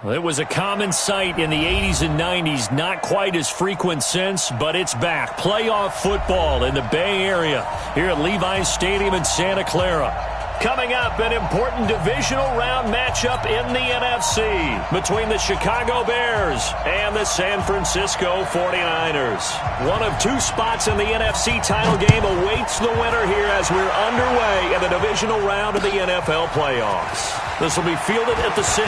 Well, it was a common sight in the 80s and 90s, not quite as frequent since, but it's back. Playoff football in the Bay Area here at Levi's Stadium in Santa Clara. Coming up, an important divisional round matchup in the NFC between the Chicago Bears and the San Francisco 49ers. One of two spots in the NFC title game awaits the winner here as we're underway in the divisional round of the NFL playoffs. This will be fielded at the 6.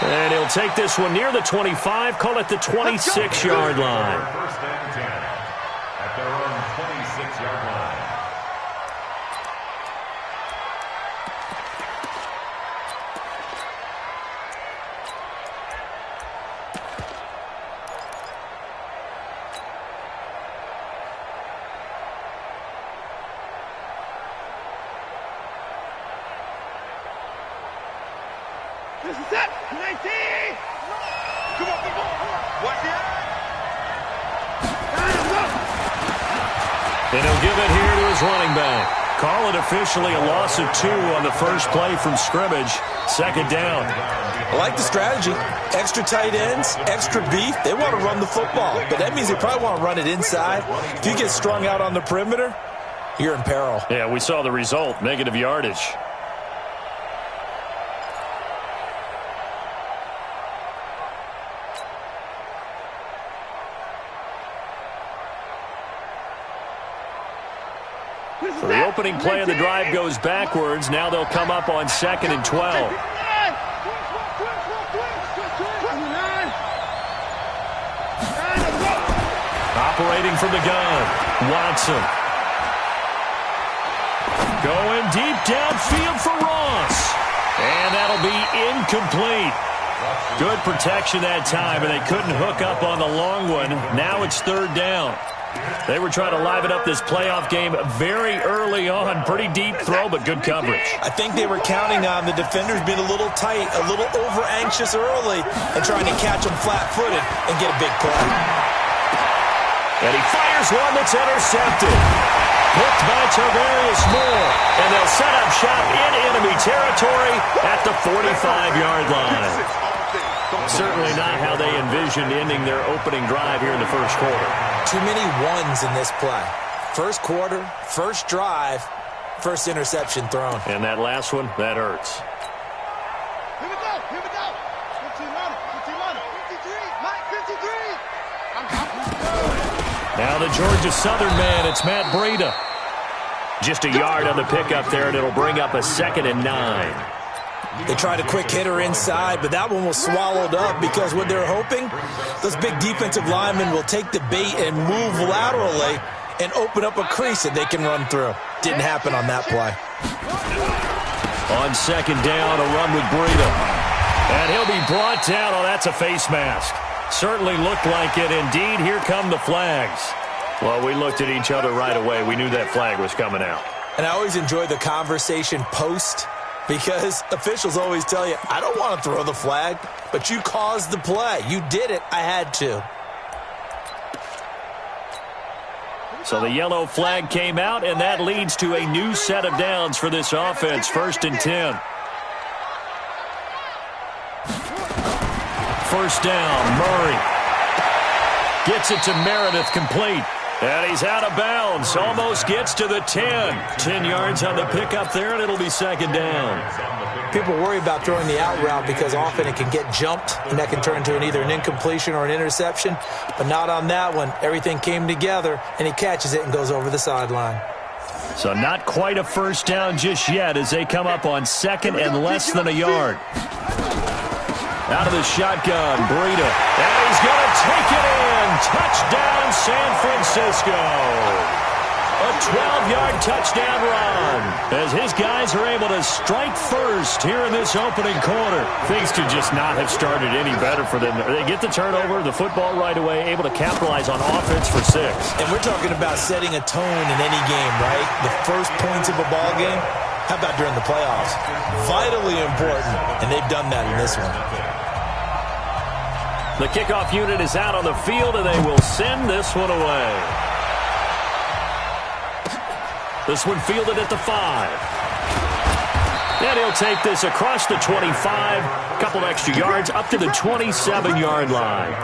And he'll take this one near the 25, call it the 26-yard line. First and 10 at their own 26-yard line. This is it. 19. Come on, come on. Watch it. And he'll give it here to his running back. Call it officially a loss of 2 on the first play from scrimmage. Second down. I like the strategy. Extra tight ends, extra beef. They want to run the football, but that means they probably want to run it inside. If you get strung out on the perimeter, you're in peril. Yeah, we saw the result, negative yardage. So the opening play of the drive goes backwards. Now they'll come up on 2nd and 12. Operating from the gun, Watson. Going deep downfield for Ross. And that'll be incomplete. Good protection that time, and they couldn't hook up on the long one. Now it's 3rd down. They were trying to liven up this playoff game very early on. Pretty deep throw, but good coverage. I think they were counting on the defenders being a little tight, a little over-anxious early, and trying to catch them flat-footed and get a big play. And he fires one that's intercepted. Picked by Tarvarius Moore. And they'll set up shop in enemy territory at the 45-yard line. Certainly not how they envisioned ending their opening drive here in the first quarter. Too many ones in this play. First quarter, first drive, first interception thrown. And that last one, that hurts. Here we go, here we go. 15 running, 53, Mike 53. Now the Georgia Southern man, it's Matt Breida. Just a yard on the pickup there, and it'll bring up a 2nd and 9. They tried a quick hitter inside, but that one was swallowed up because what they're hoping, those big defensive linemen will take the bait and move laterally and open up a crease that they can run through. Didn't happen on that play. On 2nd down, a run with Breida. And he'll be brought down. Oh, that's a face mask. Certainly looked like it. Indeed, here come the flags. Well, we looked at each other right away. We knew that flag was coming out. And I always enjoy the conversation post, because officials always tell you, I don't want to throw the flag, but you caused the play. You did it. I had to. So the yellow flag came out, and that leads to a new set of downs for this offense. 1st and 10. First down, Murray. Gets it to Meredith, complete. And he's out of bounds. Almost gets to the 10. 10 yards on the pickup there, and it'll be 2nd down. People worry about throwing the out route because often it can get jumped, and that can turn into either an incompletion or an interception. But not on that one. Everything came together, and he catches it and goes over the sideline. So not quite a first down just yet as they come up on 2nd and less than a yard. Out of the shotgun, Breida. And he's going to take it in. Touchdown, San Francisco. A 12-yard touchdown run as his guys are able to strike first here in this opening quarter. Things could just not have started any better for them. They get the turnover, the football right away, able to capitalize on offense for 6. And we're talking about setting a tone in any game, right? The first points of a ball game. How about during the playoffs? Vitally important, and they've done that in this one. The kickoff unit is out on the field, and they will send this one away. This one fielded at the 5. And he'll take this across the 25, a couple extra yards, up to the 27-yard line.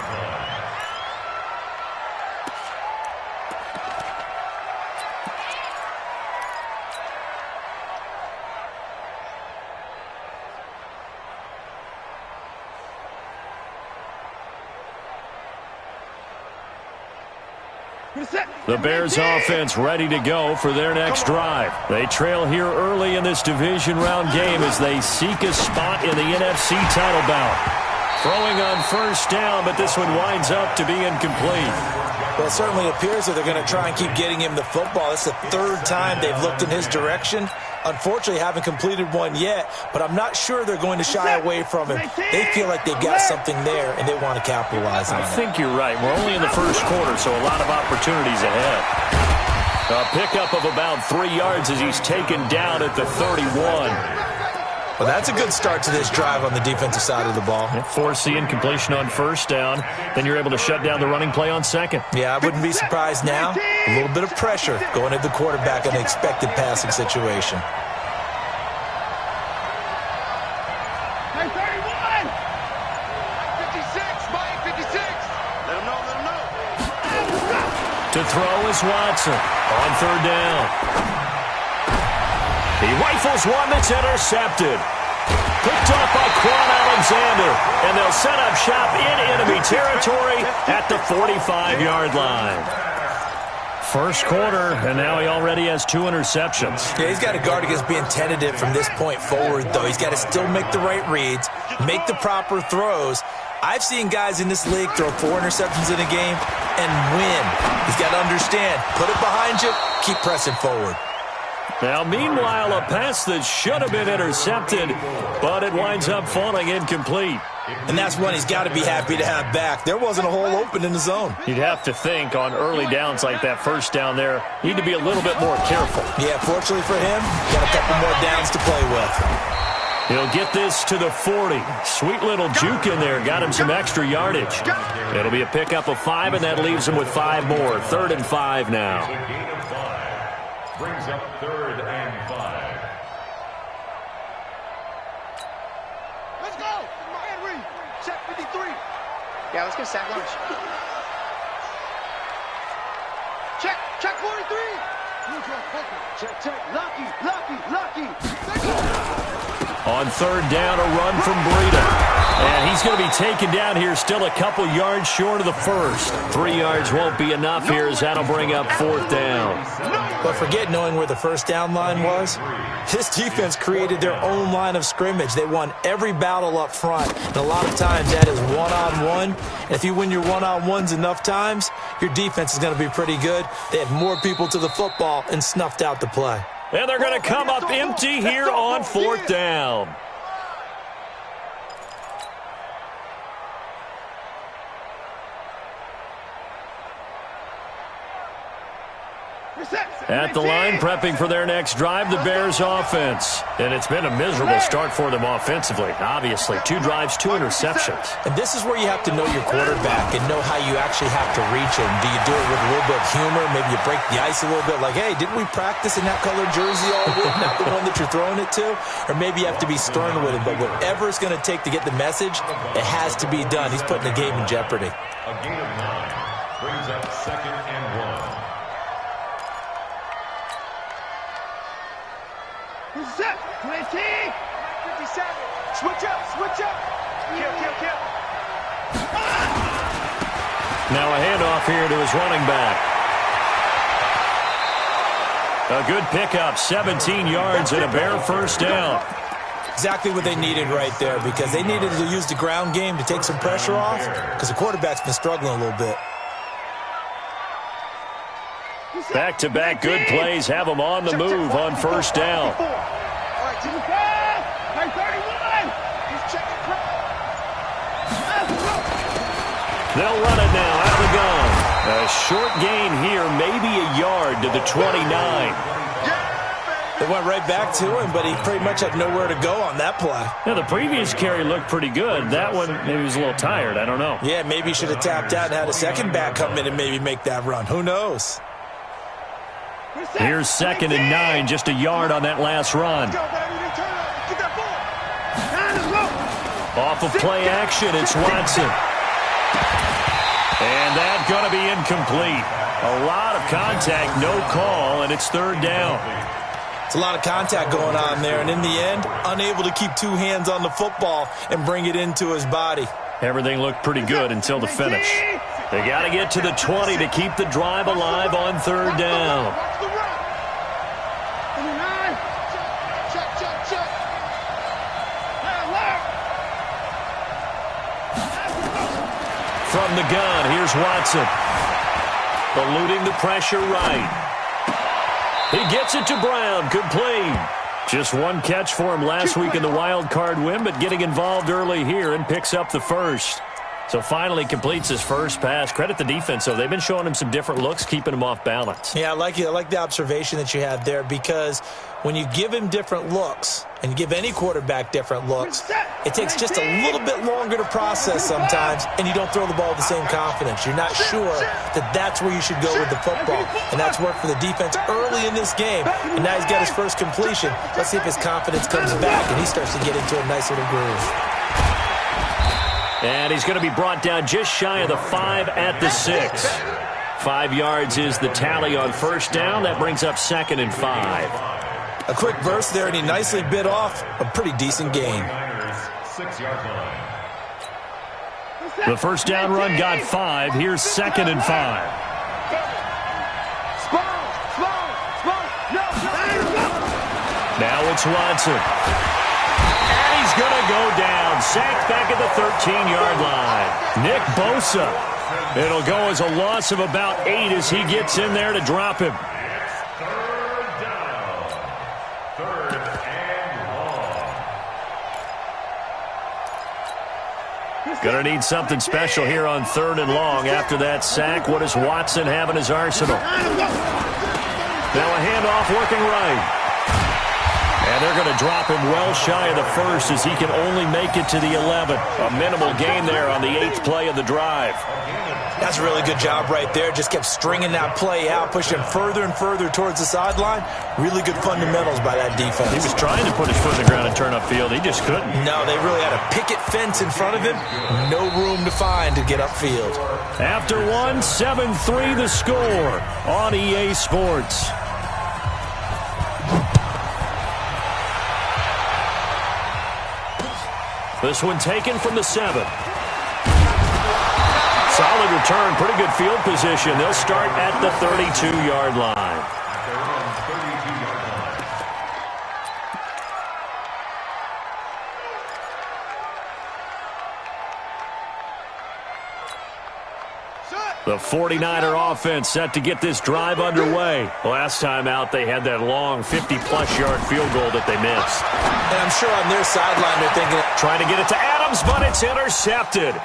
The Bears offense ready to go for their next drive. They trail here early in this division round game as they seek a spot in the NFC title bout. Throwing on first down, but this one winds up to be incomplete. Well, it certainly appears that they're going to try and keep getting him the football. It's the third time they've looked in his direction. Unfortunately, haven't completed one yet, but I'm not sure they're going to shy away from him. They feel like they've got something there, and they want to capitalize on it. I think you're right. We're only in the first quarter, so a lot of opportunities ahead. A pickup of about 3 yards as he's taken down at the 31. Well, that's a good start to this drive on the defensive side of the ball. Force the incompletion on first down. Then you're able to shut down the running play on second. Yeah, I wouldn't be surprised now. A little bit of pressure going at the quarterback in an expected passing situation. Hey, 31! 56, Mike, 56. Let him know. To throw is Watson on third down. He rifles one that's intercepted. Picked off by Quan Alexander. And they'll set up shop in enemy territory at the 45-yard line. First quarter, and now he already has 2 interceptions. Yeah, he's got to guard against being tentative from this point forward, though. He's got to still make the right reads, make the proper throws. I've seen guys in this league throw 4 interceptions in a game and win. He's got to understand, put it behind you, keep pressing forward. Now, meanwhile, a pass that should have been intercepted, but it winds up falling incomplete. And that's one he's got to be happy to have back. There wasn't a hole open in the zone. You'd have to think on early downs like that first down there, need to be a little bit more careful. Yeah, fortunately for him, got a couple more downs to play with. He'll get this to the 40. Sweet little juke in there. Got him some extra yardage. It'll be a pickup of 5, and that leaves him with 5 more. 3rd and 5 now. Brings up 3rd and 5. Let's go! Henry, check 53. Yeah, let's get sack lunch. Check 43. Check. Lucky. On third down, a run from Breida. And he's going to be taken down here, still a couple yards short of the first. 3 yards won't be enough here as that'll bring up 4th down. But forget knowing where the first down line was. This defense created their own line of scrimmage. They won every battle up front. And a lot of times that is one-on-one. And if you win your one-on-ones enough times, your defense is going to be pretty good. They had more people to the football and snuffed out the play. And they're going to come up empty here on 4th down. At the line, prepping for their next drive, the Bears offense. And it's been a miserable start for them offensively. Obviously, 2 drives, 2 interceptions. And this is where you have to know your quarterback and know how you actually have to reach him. Do you do it with a little bit of humor? Maybe you break the ice a little bit like, hey, didn't we practice in that colored jersey all week? Not the one that you're throwing it to? Or maybe you have to be stern with him. But whatever it's going to take to get the message, it has to be done. He's putting the game in jeopardy. A gain of 9 brings up 2nd and 1. Set. 20. 57. Switch up. Kill. Now a handoff here to his running back. A good pickup, 17 yards and a Bear first down. Exactly what they needed right there, because they needed to use the ground game to take some pressure off, because the quarterback's been struggling a little bit. Back-to-back good plays have them on the move on first down. They'll run it now out of the gun. A short gain here, maybe a yard to the 29. They went right back to him, but he pretty much had nowhere to go on that play. Yeah, the previous carry looked pretty good. That one, maybe he was a little tired. I don't know. Yeah, maybe he should have tapped out and had a second back come in and maybe make that run. Who knows? Here's 2nd and 9, just a yard on that last run. Off of play action, it's Watson. And that's going to be incomplete. A lot of contact, no call, and it's third down. It's a lot of contact going on there, and in the end, unable to keep two hands on the football and bring it into his body. Everything looked pretty good until the finish. They got to get to the 20 to keep the drive alive on third down. From the gun, here's Watson. Eluding the pressure right. He gets it to Brown, complete. Just one catch for him last week in the wild card win, but getting involved early here and picks up the first. So finally completes his first pass. Credit the defense, though. They've been showing him some different looks, keeping him off balance. Yeah, I like the observation that you had there, because when you give him different looks, and you give any quarterback different looks, it takes just a little bit longer to process sometimes, and you don't throw the ball with the same confidence. You're not sure that that's where you should go with the football, and that's worked for the defense early in this game, and now he's got his first completion. Let's see if his confidence comes back, and he starts to get into a nice little groove. And he's going to be brought down just shy of the 5 at the 6. 5 yards is the tally on first down. That brings up 2nd and 5. A quick burst there, and he nicely bit off a pretty decent gain. The first down run got 5. Here's 2nd and 5. Now it's Watson. And he's going to go down. Sacked back at the 13-yard line. Nick Bosa. It'll go as a loss of about 8 as he gets in there to drop him. Going to need something special here on 3rd and long. After that sack, what does Watson have in his arsenal? Now a handoff working right. And they're going to drop him well shy of the first as he can only make it to the 11. A minimal gain there on the 8th play of the drive. That's a really good job right there. Just kept stringing that play out, pushing him further and further towards the sideline. Really good fundamentals by that defense. He was trying to put his foot in the ground and turn upfield. He just couldn't. No, they really had a picket fence in front of him. No room to find to get upfield. After one, 7-3 the score on EA Sports. This one taken from the 7. Solid return, pretty good field position. They'll start at the 32-yard line. The 49er offense set to get this drive underway. Last time out, they had that long 50-plus yard field goal that they missed. And I'm sure on their sideline they're thinking, trying to get it to Adams, but it's intercepted.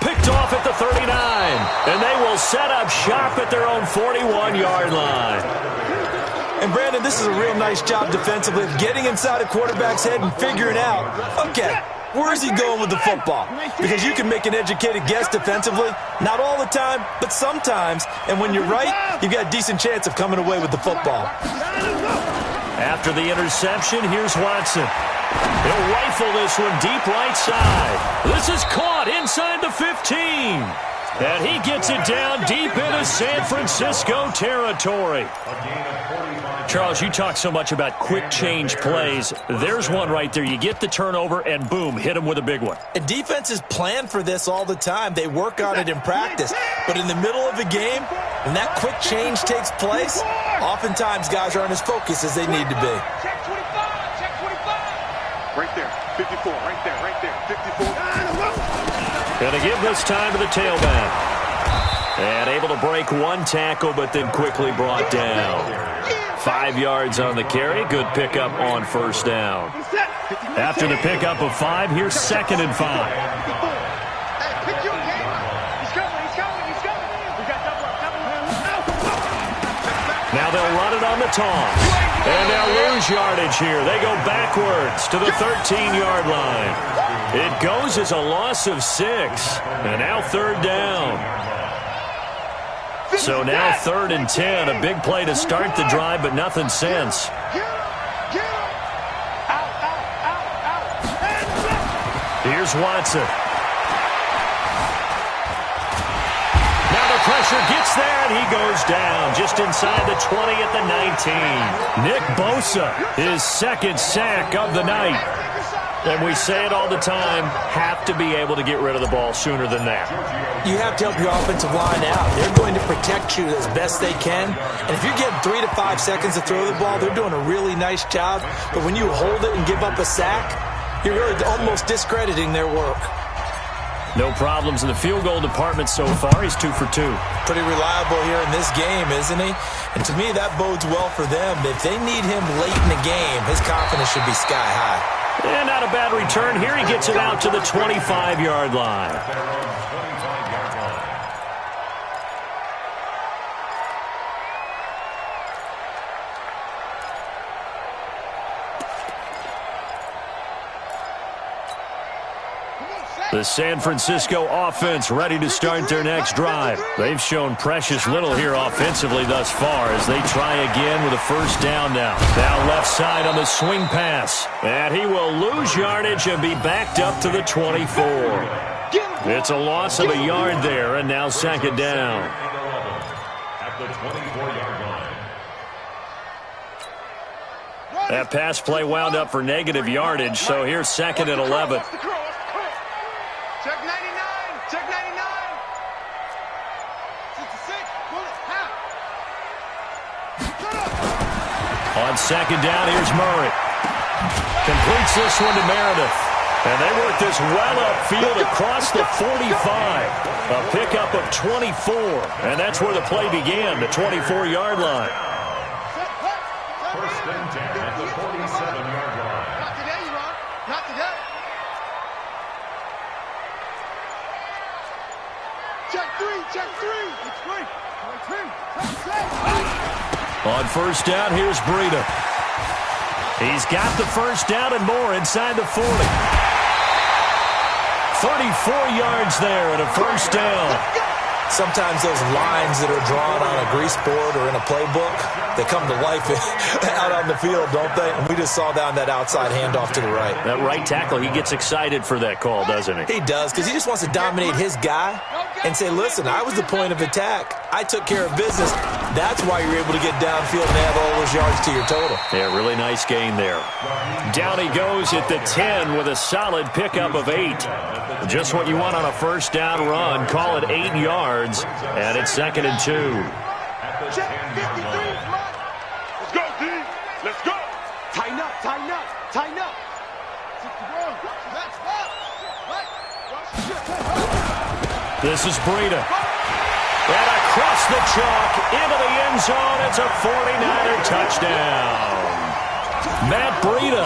Picked off at the 39, and they will set up shop at their own 41-yard line. And, Brandon, this is a real nice job defensively of getting inside a quarterback's head and figuring out, okay, where is he going with the football? Because you can make an educated guess defensively. Not all the time, but sometimes. And when you're right, you've got a decent chance of coming away with the football. After the interception, here's Watson. He'll rifle this one deep right side. This is caught inside the 15. And he gets it down deep into San Francisco territory. Charles, you talk so much about quick change plays. There's one right there. You get the turnover, and boom, hit him with a big one. And defenses plan for this all the time. They work on it in practice. But in the middle of a game, when that quick change takes place, oftentimes guys aren't as focused as they need to be. Check 25, check 25. Right there, 54, right there, 54. Going to give this time to the tailback. And able to break one tackle, but then quickly brought down. 5 yards on the carry. Good pickup on first down. After the pickup of 5, here's 2nd and 5. Now they'll run it on the taunt. And they'll lose yardage here. They go backwards to the 13-yard line. It goes as a loss of 6. And now 3rd down. So now 3rd and 10. A big play to start the drive, but nothing since. Here's Watson. Now the pressure gets there, and he goes down just inside the 20 at the 19. Nick Bosa, his second sack of the night. And we say it all the time, have to be able to get rid of the ball sooner than that. You have to help your offensive line out. They're going to protect you as best they can. And if you're getting 3 to 5 seconds to throw the ball, they're doing a really nice job. But when you hold it and give up a sack, you're really almost discrediting their work. No problems in the field goal department so far. He's 2 for 2. Pretty reliable here in this game, isn't he? And to me, that bodes well for them. If they need him late in the game, his confidence should be sky high. And not a bad return here. He gets it out to the 25-yard line. The San Francisco offense ready to start their next drive. They've shown precious little here offensively thus far as they try again with a first down now. Now left side on the swing pass. And he will lose yardage and be backed up to the 24. It's a loss of a yard there, and now second down. At the 24-yard line. That pass play wound up for negative yardage, so here's second and 11. Check 99. Check 99. 66. Bullet. Half. On second down, here's Murray. Completes this one to Meredith. And they work this well upfield across the 45. A pickup of 24. And that's where the play began, the 24-yard line. First and 10 at the 47-yard line. Not today, you are. Not today. Check 3. Check 3. It's 3. On first down, here's Breida. He's got the first down and more inside the 40. 34 yards there and a first down. Sometimes those lines that are drawn on a grease board or in a playbook, they come to life out on the field, don't they? And we just saw down that outside handoff to the right. That right tackle, he gets excited for that call, doesn't he? He does, because he just wants to dominate his guy and say, listen, I was the point of attack. I took care of business. That's why you're able to get downfield and add all those yards to your total. Yeah, really nice gain there. Down he goes at the 10 with a solid pickup of 8. Just what you want on a first down run. Call it 8 yards, and it's second and 2. Check 53. Let's go, D. Let's go. Tighten up. Tighten up. Tighten up. 61. That's up. This is Breida. And across the chalk into the end zone. It's a 49er touchdown. Matt Breida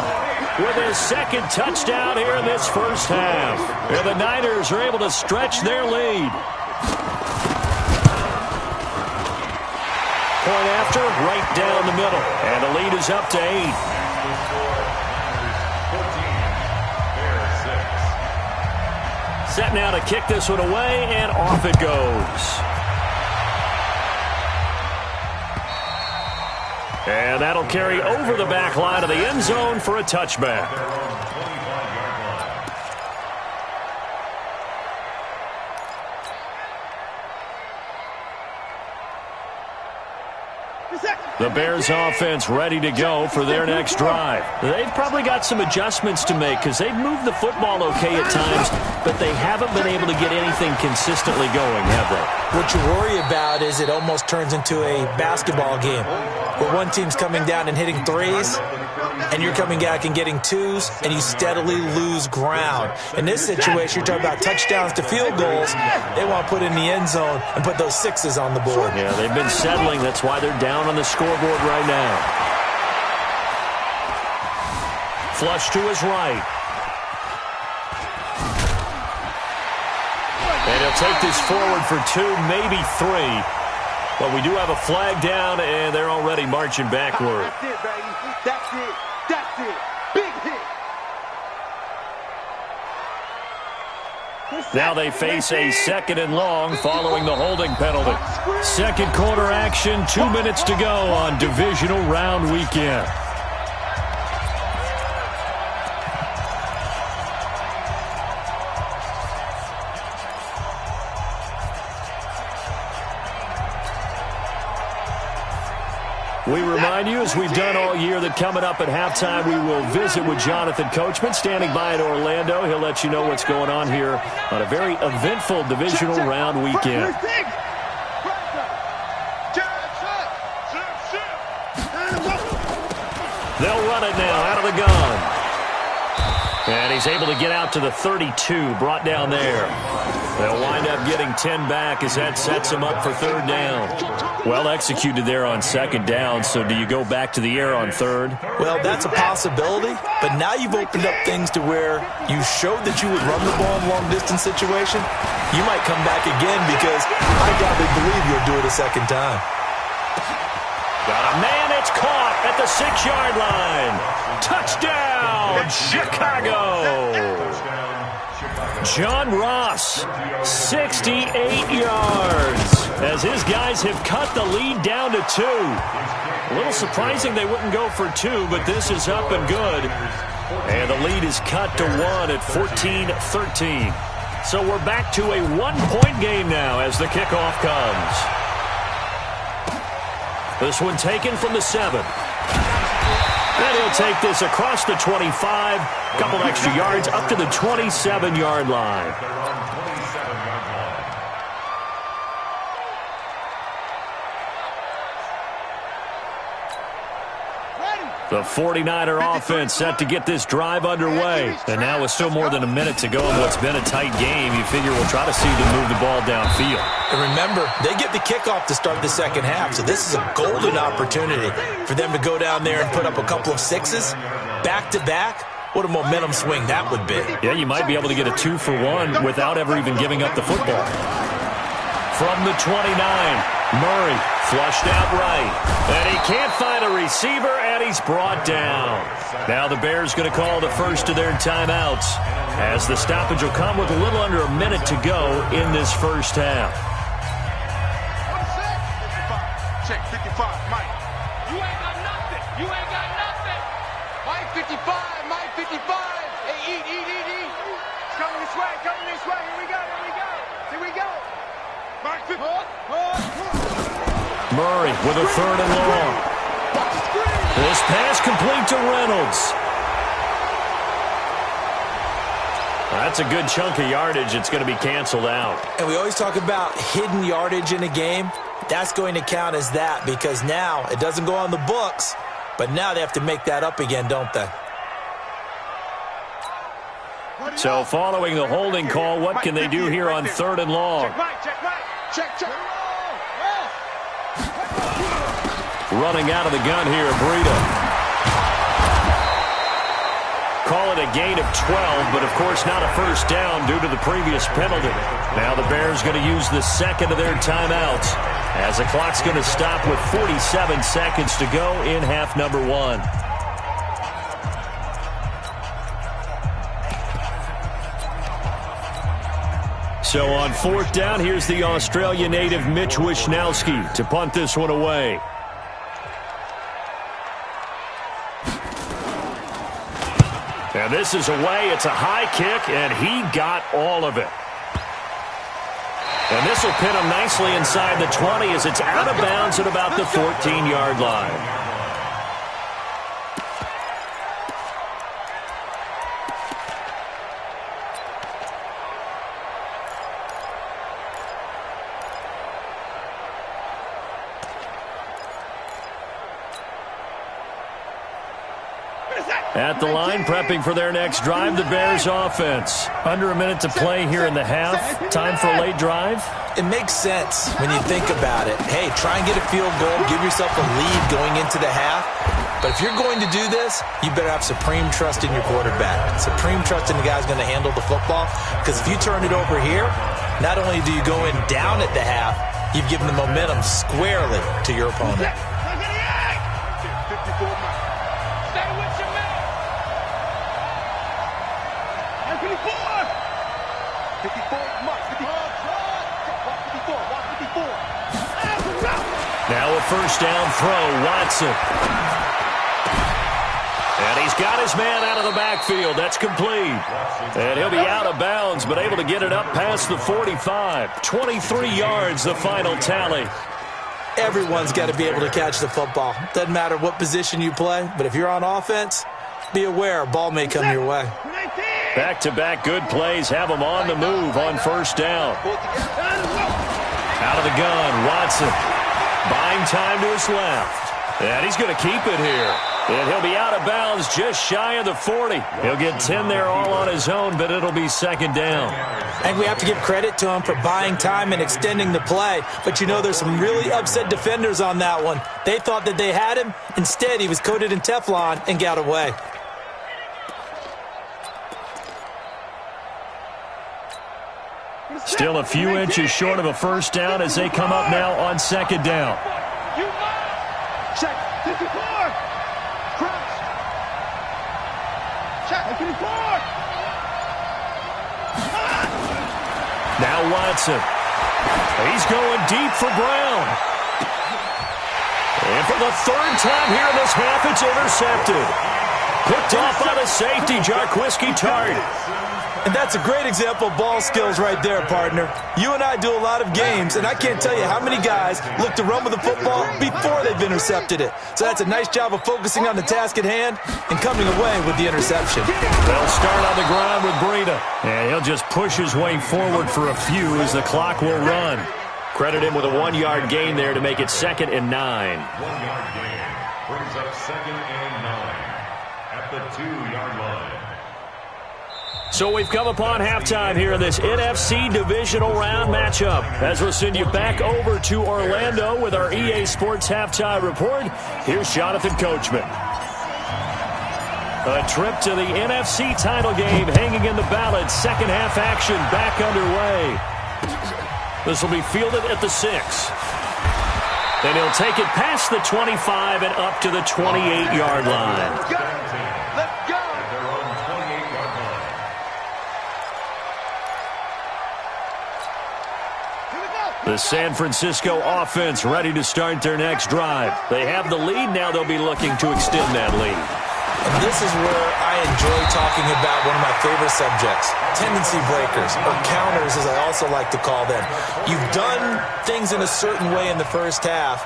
with his second touchdown here in this first half. And the Niners are able to stretch their lead. Point after, right down the middle. And the lead is up to 8. Set now to kick this one away, and off it goes. And that'll carry over the back line of the end zone for a touchback. The Bears offense ready to go for their next drive. They've probably got some adjustments to make because they've moved the football okay at times, but they haven't been able to get anything consistently going, have they? What you worry about is it almost turns into a basketball game where one team's coming down and hitting threes, and you're coming back and getting twos, and you steadily lose ground. In this situation, you're talking about touchdowns to field goals. They want to put in the end zone and put those sixes on the board. Yeah, they've been settling. That's why they're down on the scoreboard right now. Flush to his right. And he'll take this forward for 2, maybe 3. But we do have a flag down, and they're already marching backward. That's it, baby. That's it. That's it. Big hit. Now they face a second and long following the holding penalty. Second quarter action, 2 minutes to go on divisional round weekend. We remind you, as we've done all year, that coming up at halftime, we will visit with Jonathan Coachman, standing by in Orlando. He'll let you know what's going on here on a very eventful divisional round weekend. They'll run it now out of the gun. And he's able to get out to the 32, brought down there. They'll wind up getting 10 back as that sets him up for third down. Well executed there on second down, so do you go back to the air on third? Well, that's a possibility, but now you've opened up things to where you showed that you would run the ball in a long-distance situation. You might come back again because I doubly believe you'll do it a second time. Got a man, it's caught at the 6-yard line. Touchdown, Chicago. John Ross, 68 yards, as his guys have cut the lead down to 2. A little surprising they wouldn't go for 2, but this is up and good. And the lead is cut to 1 at 14-13. So we're back to a 1-point game now as the kickoff comes. This one taken from the 7. And he'll take this across the 25, a couple extra yards up to the 27-yard line. The 49er offense set to get this drive underway. And now with still more than a minute to go in what's been a tight game, you figure we'll try to see them move the ball downfield. And remember, they get the kickoff to start the second half, so this is a golden opportunity for them to go down there and put up a couple of 6s back-to-back. What a momentum swing that would be. Yeah, you might be able to get a 2-for-1 without ever even giving up the football. From the 29, Murray flushed out right. And he can't find a receiver, and he's brought down. Now the Bears going to call the first of their timeouts, as the stoppage will come with a little under a minute to go in this first half. Check 55, Mike. You ain't got nothing. You ain't got nothing. Mike 55, Mike 55. Hey, eat. It's coming this way, Here we go. Here we go. Mike 55. Murray with a 3rd and long. This pass complete to Reynolds. That's a good chunk of yardage. It's going to be canceled out. And we always talk about hidden yardage in a game. That's going to count as that because now it doesn't go on the books, but now they have to make that up again, don't they? So following the holding call, what can they do here on 3rd and long? Check. Running out of the gun here, Breida. Call it a gain of 12, but of course not a first down due to the previous penalty. Now the Bears going to use the second of their timeouts, as the clock's going to stop with 47 seconds to go in half number 1. So on 4th down, here's the Australia native Mitch Wishnowsky to punt this one away. And this is away. It's a high kick, and he got all of it. And this will pin him nicely inside the 20 as it's out of bounds at about the 14-yard line. At the line, prepping for their next drive, the Bears offense. Under a minute to play here in the half. Time for a late drive. It makes sense when you think about it. Hey, try and get a field goal. Give yourself a lead going into the half. But if you're going to do this, you better have supreme trust in your quarterback. Supreme trust in the guy who's going to handle the football. Because if you turn it over here, not only do you go in down at the half, you've given the momentum squarely to your opponent. Now a first down throw, Watson. And he's got his man out of the backfield. That's complete. And he'll be out of bounds, but able to get it up past the 45. 23 yards, the final tally. everyone's got to be able to catch the football. Doesn't matter what position you play, but if you're on offense, be aware a ball may come your way. Back-to-back good plays have them on the move on first down. Out of the gun, Watson. Buying time to his left. And he's going to keep it here. And he'll be out of bounds just shy of the 40. He'll get 10 there all on his own, but it'll be second down. I think we have to give credit to him for buying time and extending the play. But, you know, there's some really upset defenders on that one. They thought that they had him. Instead, he was coated in Teflon and got away. Still a few inches short of a first down as they come up now on second down. Check. 54. Crouch. Check. 54. Now Watson. He's going deep for Brown. And for the third time here in this half, it's intercepted. Picked off by the safety, Jarquiski Tart. And that's a great example of ball skills right there, partner. You and I do a lot of games, and I can't tell you how many guys look to run with the football before they've intercepted it. So that's a nice job of focusing on the task at hand and coming away with the interception. They'll start on the ground with Breida. And he'll just push his way forward for a few as the clock will run. Credit him with a 1-yard gain there to make it 2nd and 9. 1-yard gain brings up 2nd and 9 at the 2-yard line. So we've come upon halftime here in this NFC divisional round matchup. As we'll send you back over to Orlando with our EA Sports halftime report, here's Jonathan Coachman. A trip to the NFC title game hanging in the balance. Second half action back underway. This will be fielded at the 6. Then he'll take it past the 25 and up to the 28-yard line. Let's go. The San Francisco offense ready to start their next drive. They have the lead. Now they'll be looking to extend that lead. And this is where I enjoy talking about one of my favorite subjects, tendency breakers, or counters as I also like to call them. You've done things in a certain way in the first half,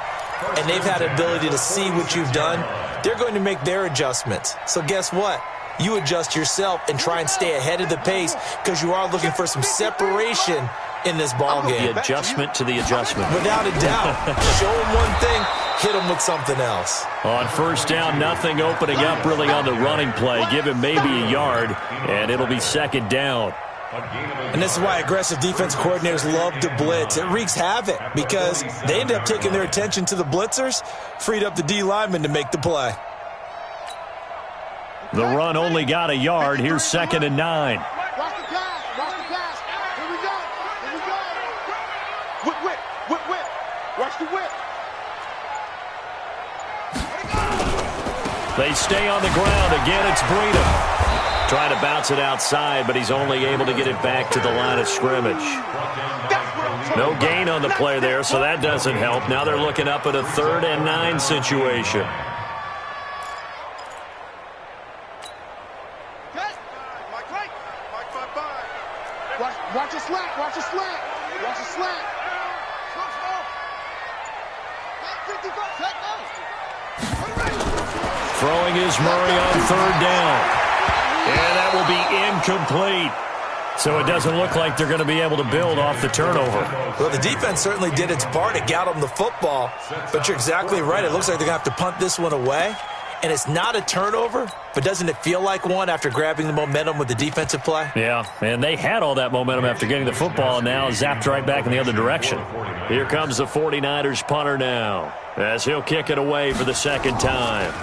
and they've had the ability to see what you've done. They're going to make their adjustments. So guess what? You adjust yourself and try and stay ahead of the pace because you are looking for some separation in this ball game. The adjustment to the adjustment. Without a doubt. Show them one thing, hit them with something else. On first down, nothing opening up really on the running play. Give him maybe a yard, and it'll be second down. And this is why aggressive defense coordinators love to blitz. It wreaks havoc because they end up taking their attention to the blitzers, freed up the D lineman to make the play. The run only got a yard. Here's 2nd and 9. Watch the pass. Watch the pass. Here we go. Here we go. Whip, whip. Whip, whip. Watch the whip. They stay on the ground. Again, it's Breida. Trying to bounce it outside, but he's only able to get it back to the line of scrimmage. No gain on the play there, so that doesn't help. Now they're looking up at a 3rd and 9 situation. Watch a slant. Watch a slant. Watch a slant. Throwing is Murray on 3rd down. And that will be incomplete. So it doesn't look like they're going to be able to build off the turnover. Well, the defense certainly did its part. It got them the football. But you're exactly right. It looks like they're going to have to punt this one away. And it's not a turnover, but doesn't it feel like one after grabbing the momentum with the defensive play? Yeah, and they had all that momentum after getting the football and now zapped right back in the other direction. Here comes the 49ers punter now as he'll kick it away for the 2nd time.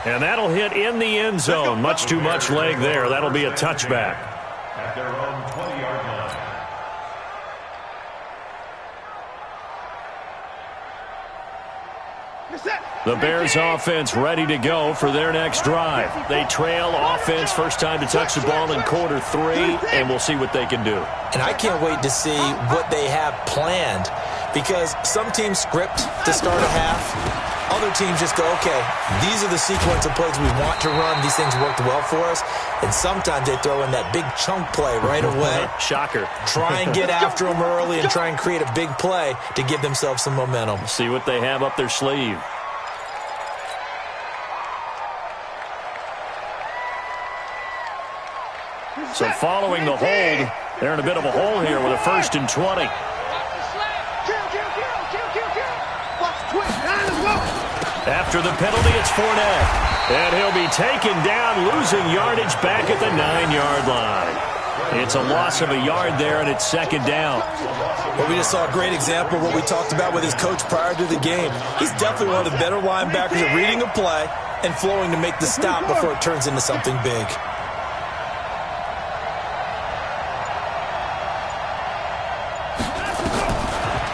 And that'll hit in the end zone. Much too much leg there. That'll be a touchback. At their own 20-yard line. The Bears offense ready to go for their next drive. They trail offense first time to touch the ball in quarter 3, and we'll see what they can do. And I can't wait to see what they have planned because some teams script to start a half. Other teams just go, okay, these are the sequence of plays we want to run. These things worked well for us. And sometimes they throw in that big chunk play right away. Shocker. Try and get after them early and try and create a big play to give themselves some momentum. See what they have up their sleeve. So following the hold, they're in a bit of a hole here with a 1st and 20. After the penalty, it's Fournette. And he'll be taken down, losing yardage back at the 9-yard line. It's a loss of a yard there, and it's 2nd down. Well, we just saw a great example of what we talked about with his coach prior to the game. He's definitely one of the better linebackers at reading a play and flowing to make the stop before it turns into something big.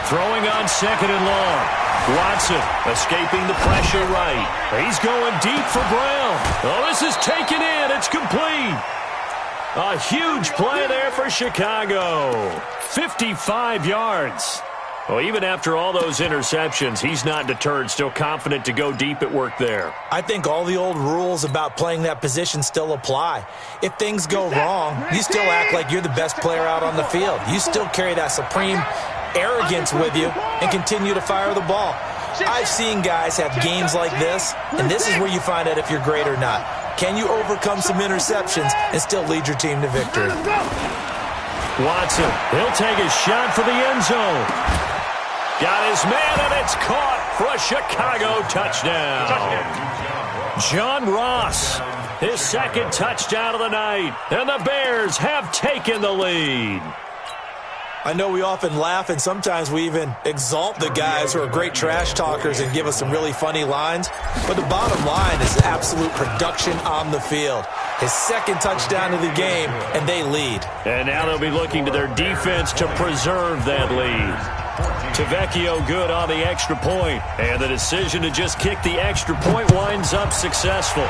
Throwing on 2nd and long. Watson escaping the pressure right. He's going deep for Brown. Oh, this is taken in. It's complete. A huge play there for Chicago. 55 yards. Well, even after all those interceptions, he's not deterred, still confident to go deep at work there. I think all the old rules about playing that position still apply. If things go wrong, you still act like you're the best player out on the field. You still carry that supreme arrogance with you and continue to fire the ball. I've seen guys have games like this, and this is where you find out if you're great or not. Can you overcome some interceptions and still lead your team to victory? Watson, he'll take a shot for the end zone. Got his man, and it's caught for a Chicago touchdown. John Ross, his 2nd touchdown of the night, and the Bears have taken the lead. I know we often laugh, and sometimes we even exalt the guys who are great trash talkers and give us some really funny lines. But the bottom line is absolute production on the field. His 2nd touchdown of the game, and they lead. And now they'll be looking to their defense to preserve that lead. Tavecchio good on the extra point, and the decision to just kick the extra point winds up successful.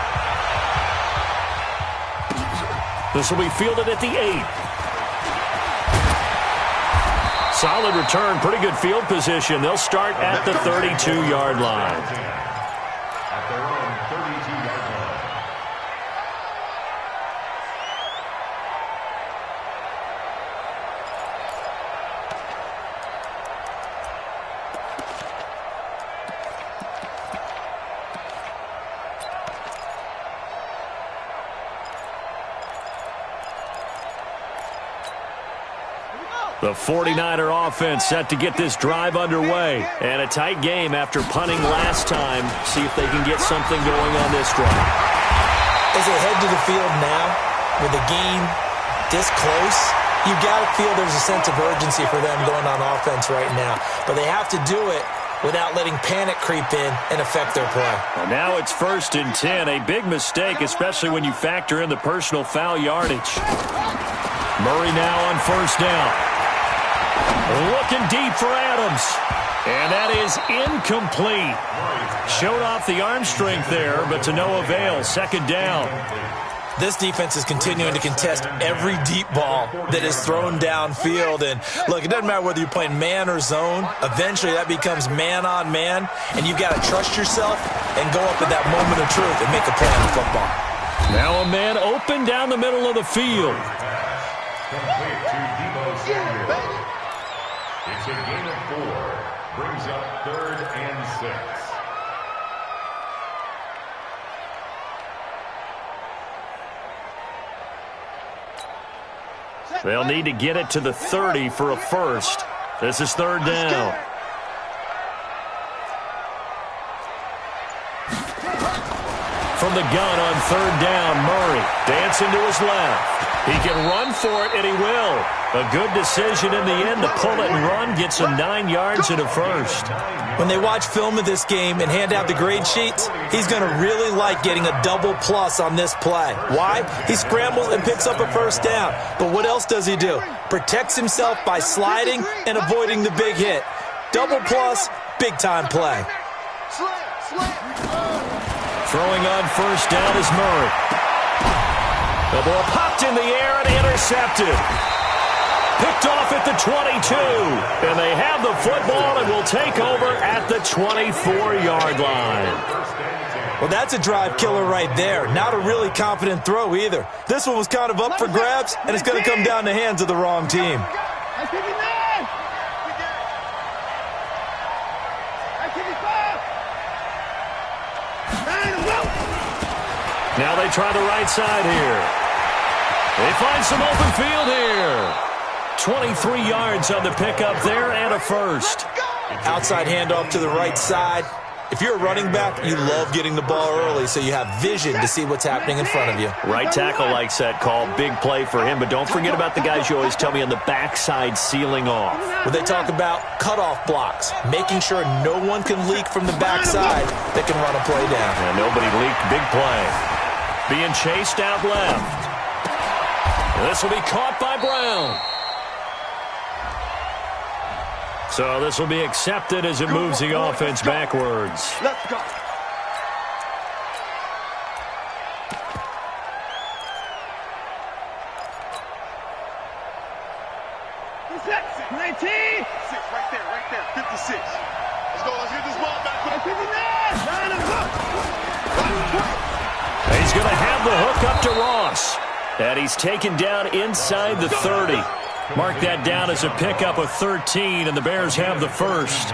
This will be fielded at the 8. Solid return, pretty good field position. They'll start at the 32-yard line. At their own 32-yard line. The 49er offense set to get this drive underway. And a tight game after punting last time. See if they can get something going on this drive. As they head to the field now, with the game this close, you got to feel there's a sense of urgency for them going on offense right now. But they have to do it without letting panic creep in and affect their play. Well, now it's 1st and 10. A big mistake, especially when you factor in the personal foul yardage. Murray now on 1st down. Looking deep for Adams. And that is incomplete. Showed off the arm strength there, but to no avail. 2nd down. This defense is continuing to contest every deep ball that is thrown downfield. And, look, it doesn't matter whether you're playing man or zone. Eventually, that becomes man-on-man, and you've got to trust yourself and go up at that moment of truth and make a play on football. Now a man open down the middle of the field. Complete to Debo Samuel. It's a gain of 4. Brings up 3rd and 6. They'll need to get it to the 30 for a first. This is 3rd down. From the gun on 3rd down, Murray dancing to his left. He can run for it, and he will. A good decision in the end to pull it and run, gets him 9 yards and a first. When they watch film of this game and hand out the grade sheets, he's going to really like getting a double plus on this play. Why? He scrambles and picks up a 1st down. But what else does he do? Protects himself by sliding and avoiding the big hit. Double plus, big-time play. Throwing on 1st down is Murray. The ball popped in the air and intercepted. Picked off at the 22. And they have the football and will take over at the 24-yard line. Well, that's a drive killer right there. Not a really confident throw either. This one was kind of up for grabs, and it's going to come down the hands of the wrong team. Now they try the right side here. They find some open field here. 23 yards on the pickup there and a first. Outside handoff to the right side. If you're a running back, you love getting the ball early so you have vision to see what's happening in front of you. Right tackle likes that call. Big play for him, but don't forget about the guys you always tell me on the backside sealing off. Well, they talk about cutoff blocks, making sure no one can leak from the backside that can run a play down. And nobody leaked. Big play. Being chased out left. This will be caught by Brown. So this will be accepted as it moves the offense backwards. Let's go. Right there, 56. Let's go, let's get this ball back. He's going to have the hook up to Ross. And he's taken down inside the 30. Mark that down as a pickup of 13, and the Bears have the first.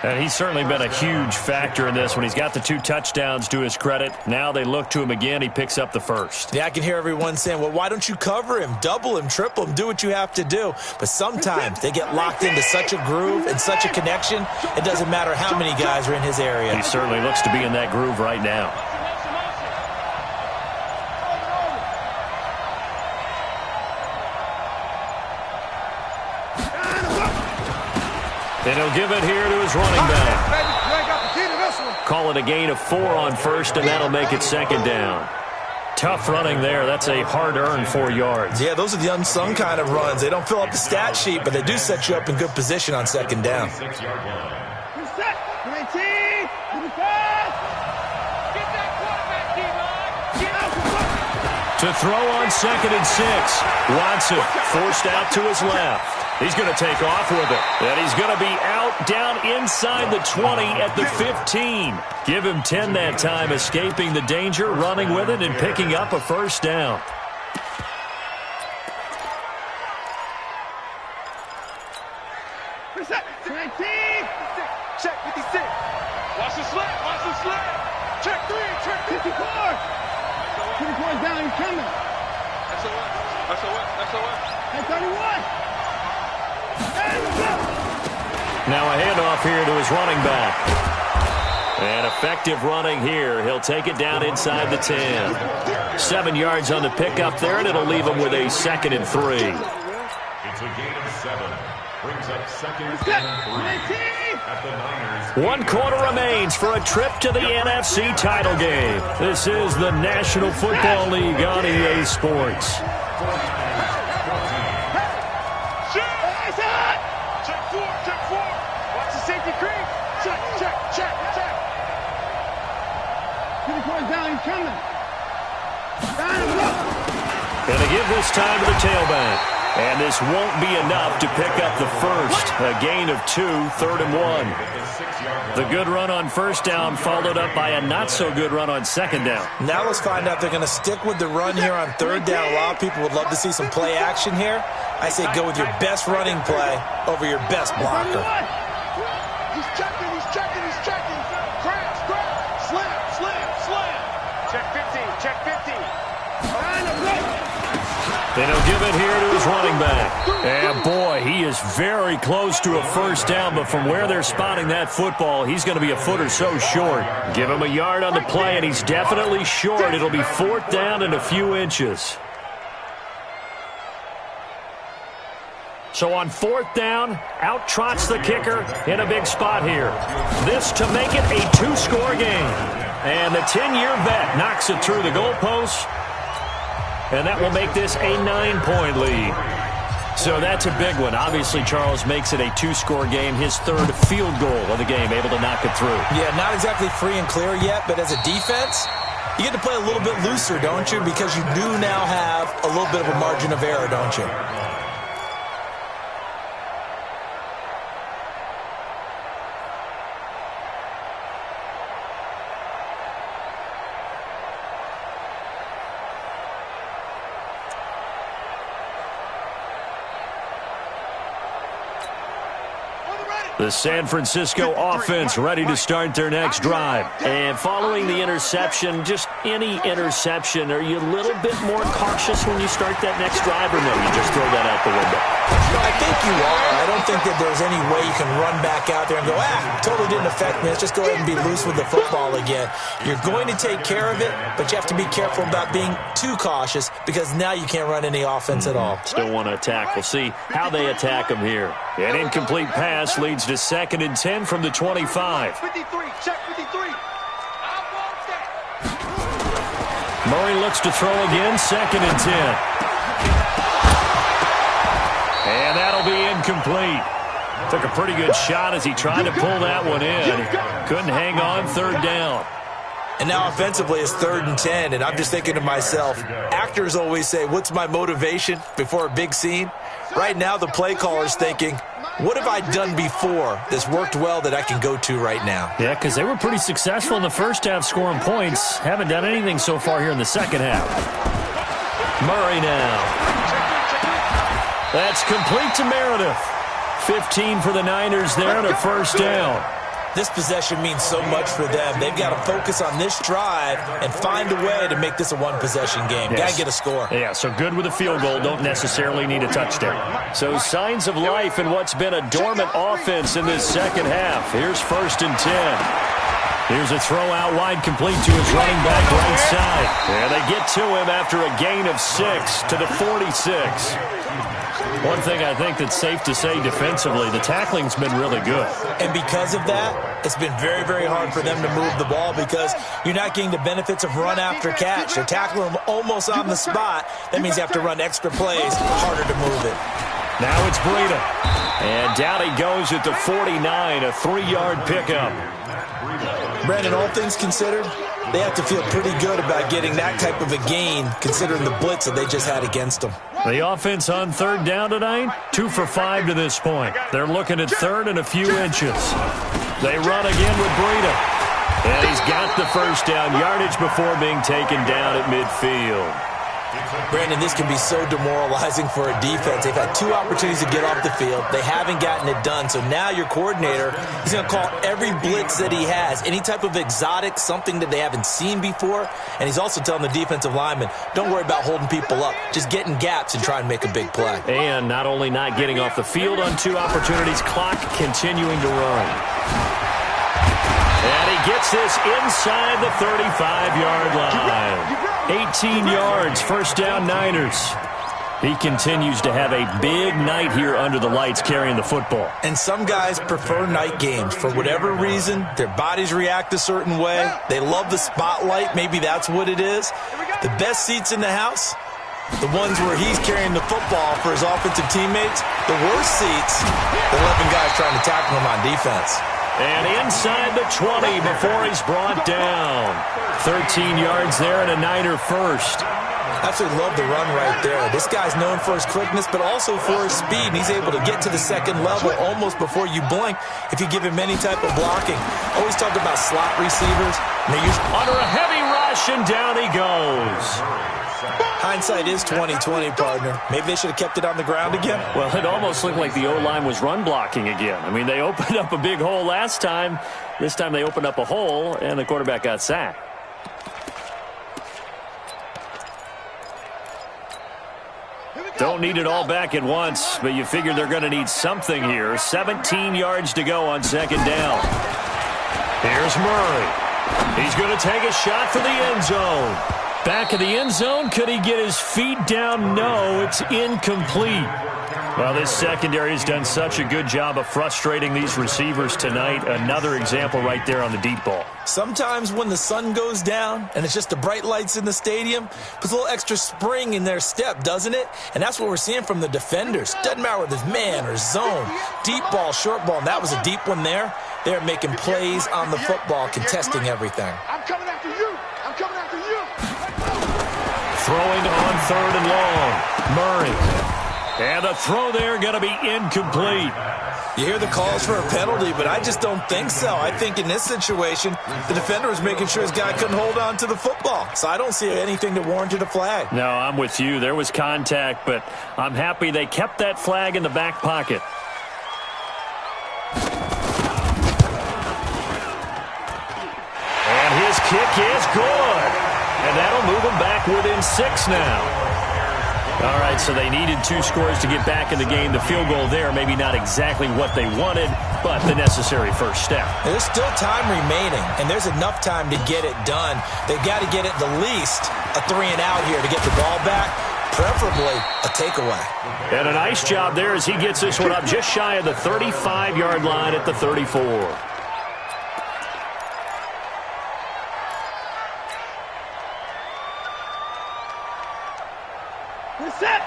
And he's certainly been a huge factor in this when he's got the 2 touchdowns to his credit. Now they look to him again. He picks up the first. Yeah, I can hear everyone saying, well, why don't you cover him, double him, triple him, do what you have to do. But sometimes they get locked into such a groove and such a connection, it doesn't matter how many guys are in his area. He certainly looks to be in that groove right now. And he'll give it here to his running back. Call it a gain of 4 on first, and that'll make it second down. Tough running there. That's a hard-earned 4 yards. Yeah, those are the unsung kind of runs. They don't fill up the stat sheet, but they do set you up in good position on second down. To throw on 2nd and 6. Watson forced out to his left. He's going to take off with it. And he's going to be out down inside the 20 at the 15. Give him 10 that time, escaping the danger, running with it, and picking up a first down. Check 56. Watch the slant, watch the slant. Check 3, check 54. 54 is down, he's coming. SOS. 31. Now a handoff here to his running back. And effective running here. He'll take it down inside the 10. 7 yards on the pickup there, and it'll leave him with a 2nd and 3. It's a gain of 7. Brings up 2nd and 3 at the Niners. 1 quarter remains for a trip to the NFC title game. This is the National Football League on EA Sports. Going to give this time to the tailback. And this won't be enough to pick up the first. A gain of 2, 3rd and 1. The good run on first down followed up by a not-so-good run on second down. Now let's find out if they're going to stick with the run here on 3rd down. A lot of people would love to see some play action here. I say go with your best running play over your best blocker. He's checking. Crash. Slam. Check 15. And he'll give it here to his running back. And boy, he is very close to a first down, but from where they're spotting that football, he's going to be a foot or so short. Give him a yard on the play, and he's definitely short. It'll be 4th down and a few inches. So on 4th down, out trots the kicker in a big spot here. This to make it a 2-score game. And the 10-year vet knocks it through the goalpost. And that will make this a 9-point lead. So that's a big one. Obviously, Charles makes it a 2-score game. His 3rd field goal of the game, able to knock it through. Yeah, not exactly free and clear yet, but as a defense, you get to play a little bit looser, don't you? Because you do now have a little bit of a margin of error, don't you? The San Francisco offense ready to start their next drive. And following the interception, just any interception, are you a little bit more cautious when you start that next drive, or no, you just throw that out the window? No, I think you are. I don't think that there's any way you can run back out there and go, totally didn't affect me. Let's just go ahead and be loose with the football again. You're going to take care of it, but you have to be careful about being too cautious because now you can't run any offense at all. Still want to attack. We'll see how they attack them here. An incomplete pass leads to 2nd and 10 from the 25. 53, check 53. Murray looks to throw again, 2nd and 10. And that'll be incomplete. Took a pretty good shot as he tried to pull that one in. Couldn't hang on, 3rd down. And now offensively it's 3rd and 10, and I'm just thinking to myself, actors always say, what's my motivation before a big scene? Right now the play caller's thinking, what have I done before that's worked well that I can go to right now? Yeah, because they were pretty successful in the first half scoring points. Haven't done anything so far here in the second half. Murray now. That's complete to Meredith. 15 for the Niners there and a 1st down. This possession means so much for them. They've got to focus on this drive and find a way to make this a one-possession game. Yes. Got to get a score. Yeah, so good with a field goal. Don't necessarily need a touchdown. So signs of life in what's been a dormant offense in this second half. Here's 1st and 10. Here's a throw out wide complete to his running back right side. And they get to him after a gain of 6 to the 46. One thing I think that's safe to say defensively, the tackling's been really good. And because of that, it's been very, very hard for them to move the ball because you're not getting the benefits of run after catch. They're tackling them almost on the spot. That means you have to run extra plays, harder to move it. Now it's Breida. And down he goes at the 49, a 3-yard pickup. Brandon, all things considered, they have to feel pretty good about getting that type of a gain considering the blitz that they just had against them. The offense on 3rd down tonight, 2 for 5 to this point. They're looking at 3rd and a few inches. They run again with Breida. And he's got the 1st down yardage before being taken down at midfield. Brandon, this can be so demoralizing for a defense. They've had 2 opportunities to get off the field. They haven't gotten it done. So now your coordinator, he's going to call every blitz that he has, any type of exotic, something that they haven't seen before. And he's also telling the defensive lineman, don't worry about holding people up. Just get in gaps and try and make a big play. And not only not getting off the field on 2 opportunities, clock continuing to run. And he gets this inside the 35-yard line. 18 yards, 1st down Niners. He continues to have a big night here under the lights carrying the football. And some guys prefer night games. For whatever reason, their bodies react a certain way. They love the spotlight. Maybe that's what it is. The best seats in the house, the ones where he's carrying the football for his offensive teammates. The worst seats, the 11 guys trying to tackle him on defense. And inside the 20 before he's brought down. 13 yards there and a Niner 1st. Absolutely love the run right there. This guy's known for his quickness, but also for his speed. And he's able to get to the 2nd level almost before you blink if you give him any type of blocking. Always talk about slot receivers. Under a heavy rush, and down he goes. Hindsight is 20/20, partner. Maybe they should have kept it on the ground again. Well, it almost looked like the O-line was run blocking again. I mean, they opened up a big hole last time. This time they opened up a hole, and the quarterback got sacked. Don't need it all back at once, but you figure they're going to need something here. 17 yards to go on 2nd down. Here's Murray. He's going to take a shot for the end zone. Back of the end zone. Could he get his feet down? No, it's incomplete. Well, this secondary has done such a good job of frustrating these receivers tonight. Another example right there on the deep ball. Sometimes when the sun goes down and it's just the bright lights in the stadium, puts a little extra spring in their step, doesn't it? And that's what we're seeing from the defenders. Doesn't matter whether it's man or zone, deep ball, short ball, and that was a deep one there. They're making plays on the football, contesting everything. I'm coming after you. I'm coming after you. Throwing on 3rd and long. Murray. And the throw there going to be incomplete. You hear the calls for a penalty, but I just don't think so. I think in this situation, the defender was making sure his guy couldn't hold on to the football. So I don't see anything that warranted a flag. No, I'm with you. There was contact, but I'm happy they kept that flag in the back pocket. good. And that'll move them back within 6 now. All right, so they needed 2 scores to get back in the game. The field goal there, maybe not exactly what they wanted, but the necessary first step. There's still time remaining, and there's enough time to get it done. They've got to get at the least a 3-and-out here to get the ball back, preferably a takeaway. And a nice job there as he gets this one up just shy of the 35-yard line at the 34.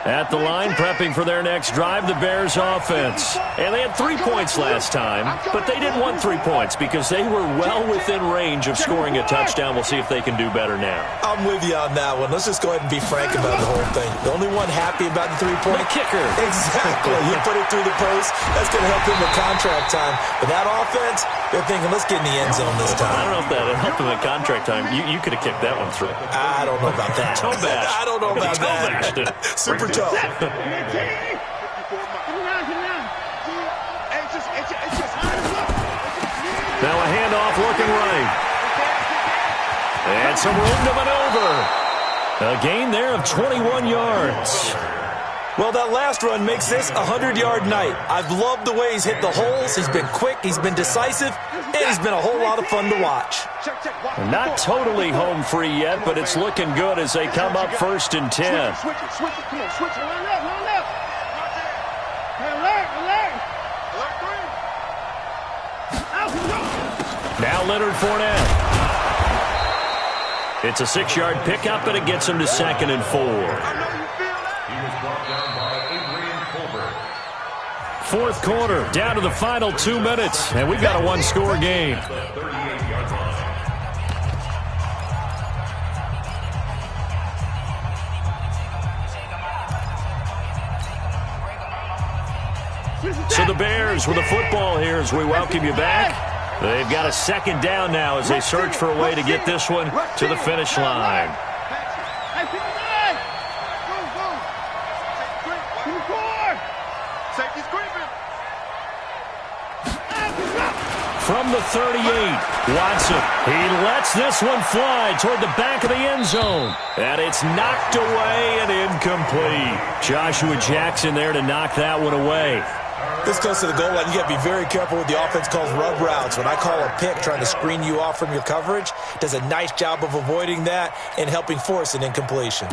At the line, prepping for their next drive, the Bears offense. And they had 3 points last time, but they didn't want 3 points because they were well within range of scoring a touchdown. We'll see if they can do better now. I'm with you on that one. Let's just go ahead and be frank about the whole thing. The only one happy about the 3-point kicker. Exactly. You put it through the post. That's going to help him with contract time. But that offense, they're thinking, let's get in the end zone this time. I don't know if that helped him at contract time. You could have kicked that one through. I don't know about that. Toe bash. I don't know about that. Super tough. Now a handoff looking right. And some room to maneuver. A gain there of 21 yards. Well, that last run makes this a 100-yard night. I've loved the way he's hit the holes. He's been quick, he's been decisive, and he's been a whole lot of fun to watch. Not totally home free yet, but it's looking good as they come up 1st and 10. Switch it. Come on, switch it. Run left. Hey, alert. Now Leonard Fournette. It's a 6-yard pickup, and it gets him to 2nd and 4. He was brought down by Adrian Colbert. 4th quarter, down to the final 2 minutes, and we've got a 1-score game. 38-yard line. So the Bears with the football here as we welcome you back. They've got a 2nd down now as they search for a way to get this one to the finish line. From the 38, Watson. He lets this one fly toward the back of the end zone. And it's knocked away and incomplete. Joshua Jackson there to knock that one away. This goes to the goal line. You got to be very careful with the offense calls rub routes. When I call a pick trying to screen you off from your coverage, does a nice job of avoiding that and helping force an incompletion.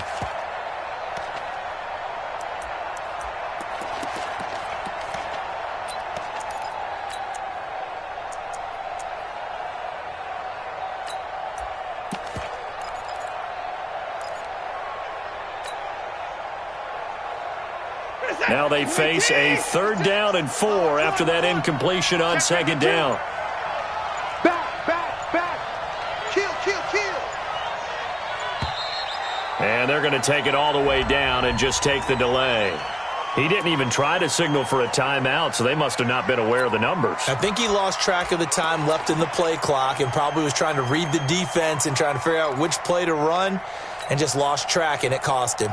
Now they face a 3rd down and 4 after that incompletion on 2nd down. Back. Kill. And they're going to take it all the way down and just take the delay. He didn't even try to signal for a timeout, so they must have not been aware of the numbers. I think he lost track of the time left in the play clock and probably was trying to read the defense and trying to figure out which play to run and just lost track, and it cost him.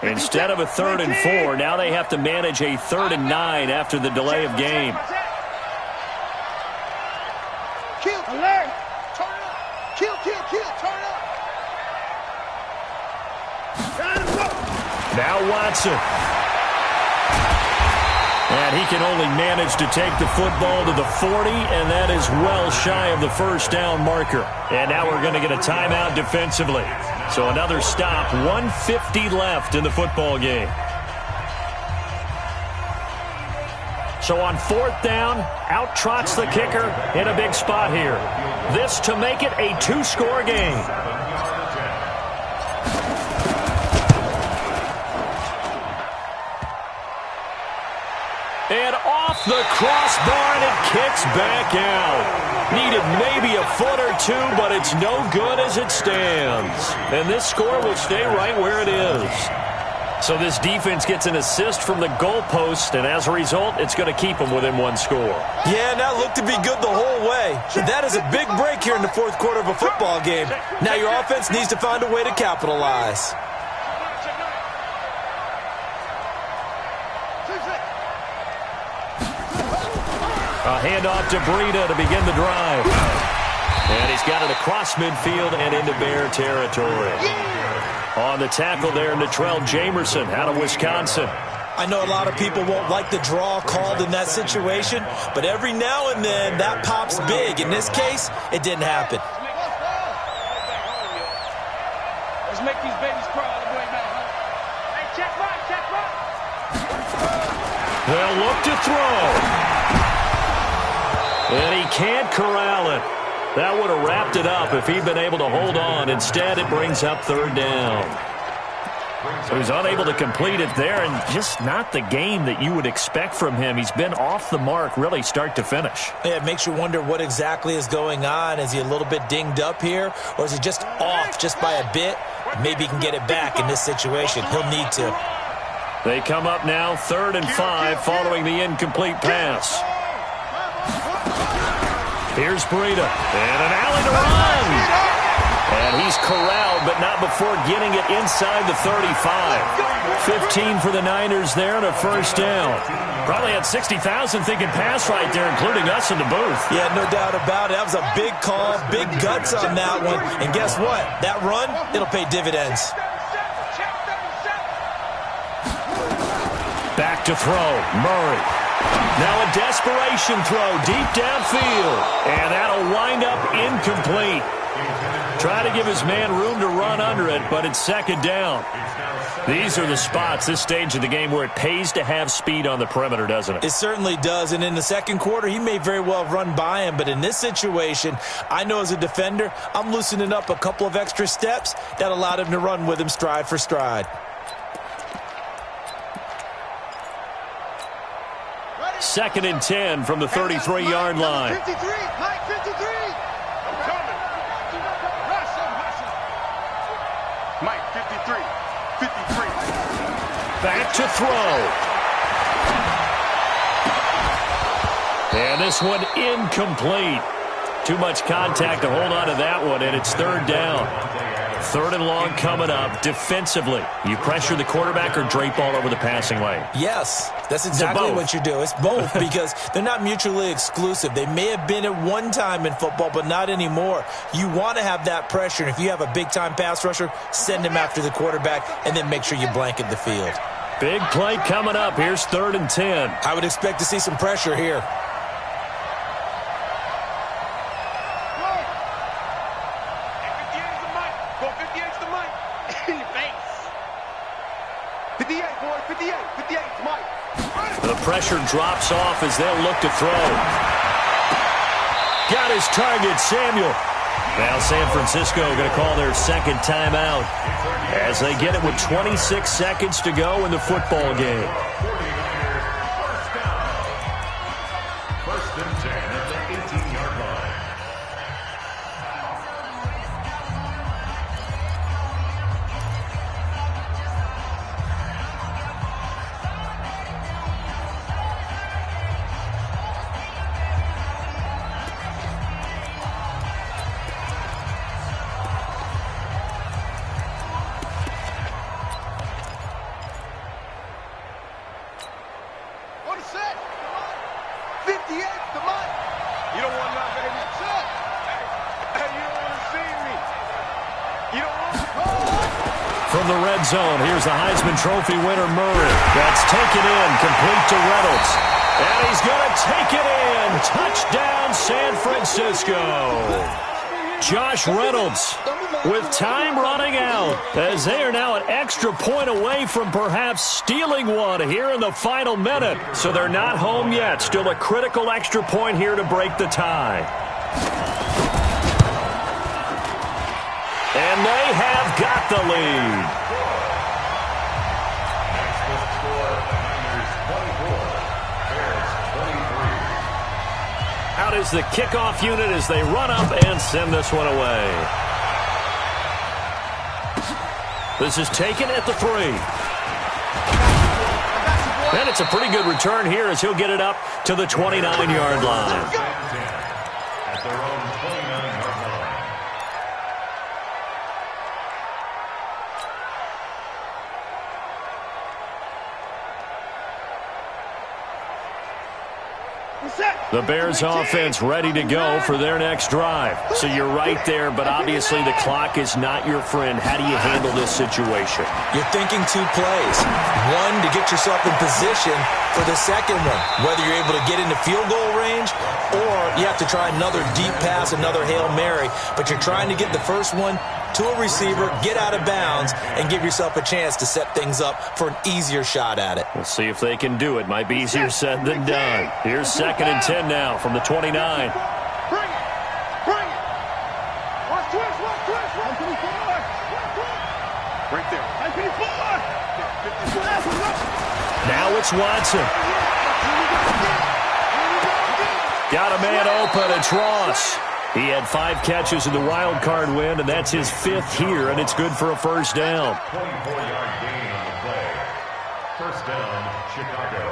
Instead of a 3rd and 4, now they have to manage a 3rd and 9 after the delay of game. Kill. Alert. Turn up. Kill. Turn up. Now Watson. And he can only manage to take the football to the 40, and that is well shy of the 1st down marker. And now we're going to get a timeout defensively. So another stop, 1:50 left in the football game. So on 4th down, out trots the kicker in a big spot here. This to make it a 2-score game. And off the crossbar, and it kicks back out. Needed maybe a foot or 2, but it's no good as it stands. And this score will stay right where it is. So this defense gets an assist from the goalpost, and as a result, it's going to keep them within 1 score. Yeah, and that looked to be good the whole way. That is a big break here in the 4th quarter of a football game. Now your offense needs to find a way to capitalize. A handoff to Breida to begin the drive. And he's got it across midfield and into Bear territory. On the tackle there, Natrell Jamerson out of Wisconsin. I know a lot of people won't like the draw called in that situation, but every now and then that pops big. In this case, it didn't happen. Let's make these babies cry all the way back home. Hey, check right, check right. They'll look to throw. And he can't corral it. That would have wrapped it up if he'd been able to hold on. Instead, it brings up third down. So he's unable to complete it there, and just not the game that you would expect from him. He's been off the mark, really, start to finish. Yeah, it makes you wonder what exactly is going on. Is he a little bit dinged up here, or is he just off just by a bit? Maybe he can get it back in this situation. He'll need to. They come up now, 3rd and 5, following the incomplete pass. Here's Breida, and an alley to run. And he's corralled, but not before getting it inside the 35. 15 for the Niners there and a first down. Probably had 60,000 thinking pass right there, including us in the booth. Yeah, no doubt about it. That was a big call, big guts on that one. And guess what? That run, it'll pay dividends. Back to throw, Murray. Now a desperation throw deep downfield. And that'll wind up incomplete. Try to give his man room to run under it, but it's 2nd down. These are the spots, this stage of the game, where it pays to have speed on the perimeter, doesn't it? It certainly does, and in the second quarter, he may very well have run by him, but in this situation, I know as a defender, I'm loosening up a couple of extra steps that allowed him to run with him stride for stride. Second and 10 from the 33-yard line. 53, Mike, 53. Mike, 53. 53. Back to throw. And this one incomplete. Too much contact to hold on to that one, and it's 3rd down. 3rd and long coming up. Defensively, you pressure the quarterback or drape all over the passing lane? Yes, that's exactly what you do. It's both because they're not mutually exclusive. They may have been at one time in football, but not anymore. You want to have that pressure, and if you have a big-time pass rusher, send him after the quarterback, and then make sure you blanket the field. Big play coming up. Here's 3rd and 10. I would expect to see some pressure here. The pressure drops off as they'll look to throw. Got his target, Samuel. Now San Francisco going to call their 2nd timeout as they get it with 26 seconds to go in the football game. First and 10 at the 18-yard line. From the red zone, here's the Heisman Trophy winner, Murray. That's taken in, complete to Reynolds. And he's going to take it in. Touchdown, San Francisco. Josh Reynolds with time running out as they are now an extra point away from perhaps stealing one here in the final minute. So they're not home yet. Still a critical extra point here to break the tie. And they have got the lead. Out is the kickoff unit as they run up and send this one away. This is taken at the 3. And it's a pretty good return here as he'll get it up to the 29-yard line. At their own 29-yard line. The Bears offense ready to go for their next drive. So you're right there, but obviously the clock is not your friend. How do you handle this situation? You're thinking two plays. One, to get yourself in position for the second one, whether you're able to get into field goal range or you have to try another deep pass, another Hail Mary. But you're trying to get the first one to a receiver, get out of bounds, and give yourself a chance to set things up for an easier shot at it. We'll see if they can do it. Might be easier said than done. Here's 2nd and 10 now from the 29. Bring it. Bring it. Watch twist. Right there. 54. Now it's Watson. Got a man open. It's Ross. He had 5 catches in the wild card win, and that's his 5th here, and it's good for a first down. 24-yard gain on the play. First down, Chicago.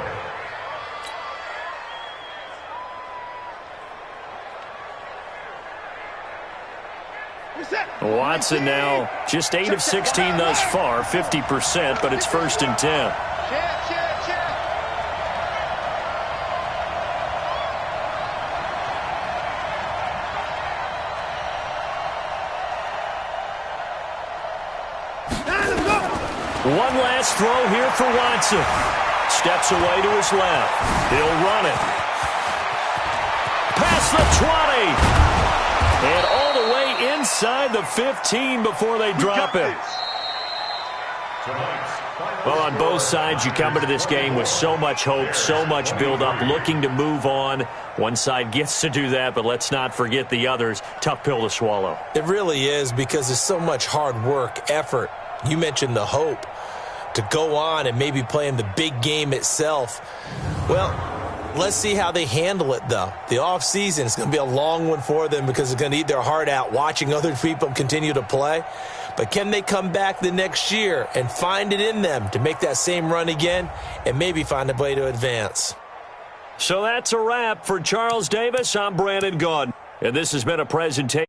Watson now just 8 of 16 thus far, 50%, but it's 1st and 10. One last throw here for Watson. Steps away to his left. He'll run it. Past the 20. And all the way inside the 15 before they drop him. Well, on both sides, you come into this game with so much hope, so much build-up, looking to move on. One side gets to do that, but let's not forget the others. Tough pill to swallow. It really is, because there's so much hard work, effort. You mentioned the hope to go on and maybe play in the big game itself. Well, let's see how they handle it, though. The offseason is going to be a long one for them because they're going to eat their heart out watching other people continue to play. But can they come back the next year and find it in them to make that same run again and maybe find a way to advance? So that's a wrap for Charles Davis. I'm Brandon Gaudin, and this has been a presentation.